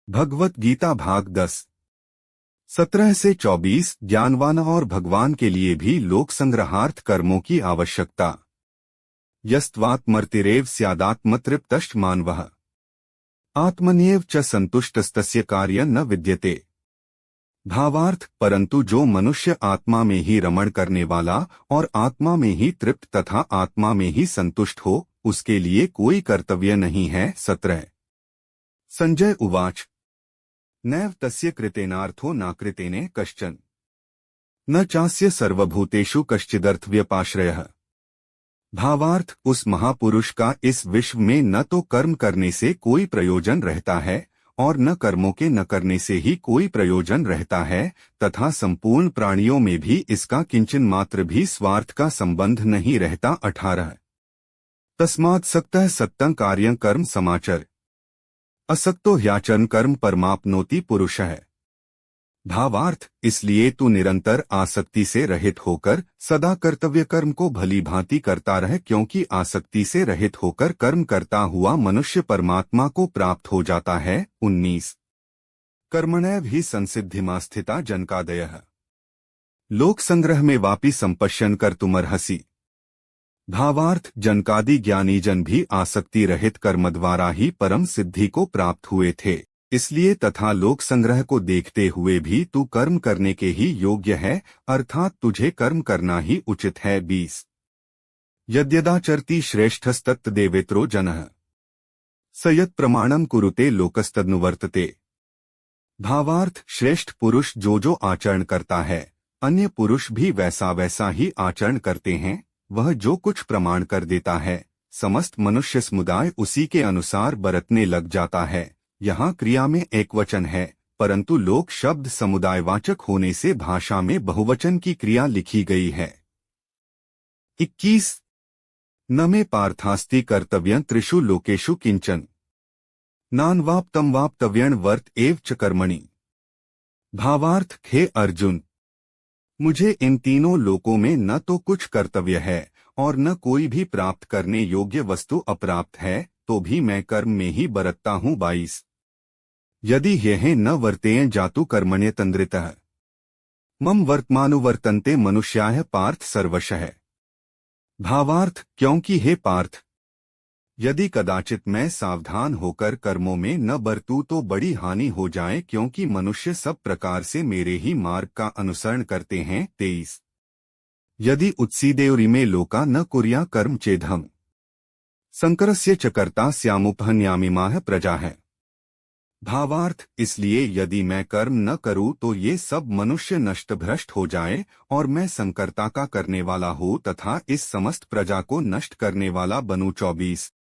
भगवत गीता भाग 10 17 से 24 ज्ञानवान और भगवान के लिए भी लोक संग्रहार्थ कर्मों की आवश्यकता। यस्त्वात्मर्तिरेव स्यादात्मतृप्तश्च मानवः आत्मन्येव च संतुष्टस्तस्य कार्य न विद्यते। भावार्थ, परंतु जो मनुष्य आत्मा में ही रमण करने वाला और आत्मा में ही तृप्त तथा आत्मा में ही संतुष्ट हो, उसके लिए कोई कर्तव्य नहीं है। 17 संजय उवाच नैव तस्य कृतेनार्थो नाकृतेने कश्चन न चास्य सर्वभूतेषु कश्चिदर्थव्यपाश्रयः। भावार्थ, उस महापुरुष का इस विश्व में न तो कर्म करने से कोई प्रयोजन रहता है और न कर्मों के न करने से ही कोई प्रयोजन रहता है, तथा संपूर्ण प्राणियों में भी इसका किंचन मात्र भी स्वार्थ का संबंध नहीं रहता। 18 तस्मात् सक्तः सत्तं कार्यं कर्म समाचर असक्तो ह्याचरण कर्म परमाप्नोति पुरुषः। भावार्थ, इसलिए तू निरंतर आसक्ति से रहित होकर सदा कर्तव्य कर्म को भली भांति करता रह, क्योंकि आसक्ति से रहित होकर कर्म करता हुआ मनुष्य परमात्मा को प्राप्त हो जाता है। 19 कर्मणैव हि संसिद्धिमा स्थिता जनकादयः लोक संग्रह में वापि संपश्यन कर तुमर्हसि। भावार्थ, जनकादि ज्ञानी जन भी आसक्ति रहित कर्म द्वारा ही परम सिद्धि को प्राप्त हुए थे, इसलिए तथा लोक संग्रह को देखते हुए भी तू कर्म करने के ही योग्य है, अर्थात तुझे कर्म करना ही उचित है। 20 यद्यदाचरति श्रेष्ठस्तत्तदेवेत्रो जनः स यत् प्रमाणम कुरुते लोकस्तदनुवर्तते। भावार्थ, श्रेष्ठ पुरुष जो आचरण करता है, अन्य पुरुष भी वैसा वैसा ही आचरण करते हैं। वह जो कुछ प्रमाण कर देता है, समस्त मनुष्य समुदाय उसी के अनुसार बरतने लग जाता है। यहाँ क्रिया में एक वचन है, परंतु लोक शब्द समुदायवाचक होने से भाषा में बहुवचन की क्रिया लिखी गई है। 21 न मे पार्थास्ति कर्तव्यं त्रिषु लोकेषु किंचन नान्वाप्तं वाप्तव्यं वर्त एव च कर्मणि। भावार्थ, हे अर्जुन, मुझे इन तीनों लोकों में न तो कुछ कर्तव्य है और न कोई भी प्राप्त करने योग्य वस्तु अप्राप्त है, तो भी मैं कर्म में ही बरतता हूँ। 22 यदि यह न वर्तेयं जातु कर्मण्य तंद्रितः मम वर्तमानुवर्तन्ते मनुष्याः पार्थ सर्वशः। भावार्थ, क्योंकि हे पार्थ, यदि कदाचित मैं सावधान होकर कर्मों में न बरतूं तो बड़ी हानि हो जाए, क्योंकि मनुष्य सब प्रकार से मेरे ही मार्ग का अनुसरण करते हैं। 23 यदि उत्सीदेवरिमे लोका न कुर्या कर्म चेदहम् संकरस्य च कर्ता स्यामुपहन्यामिमाः प्रजाः। भावार्थ, इसलिए यदि मैं कर्म न करूं तो ये सब मनुष्य नष्ट भ्रष्ट हो जाए और मैं संकर्ता का करने वाला हूँ तथा इस समस्त प्रजा को नष्ट करने वाला बनूं। 24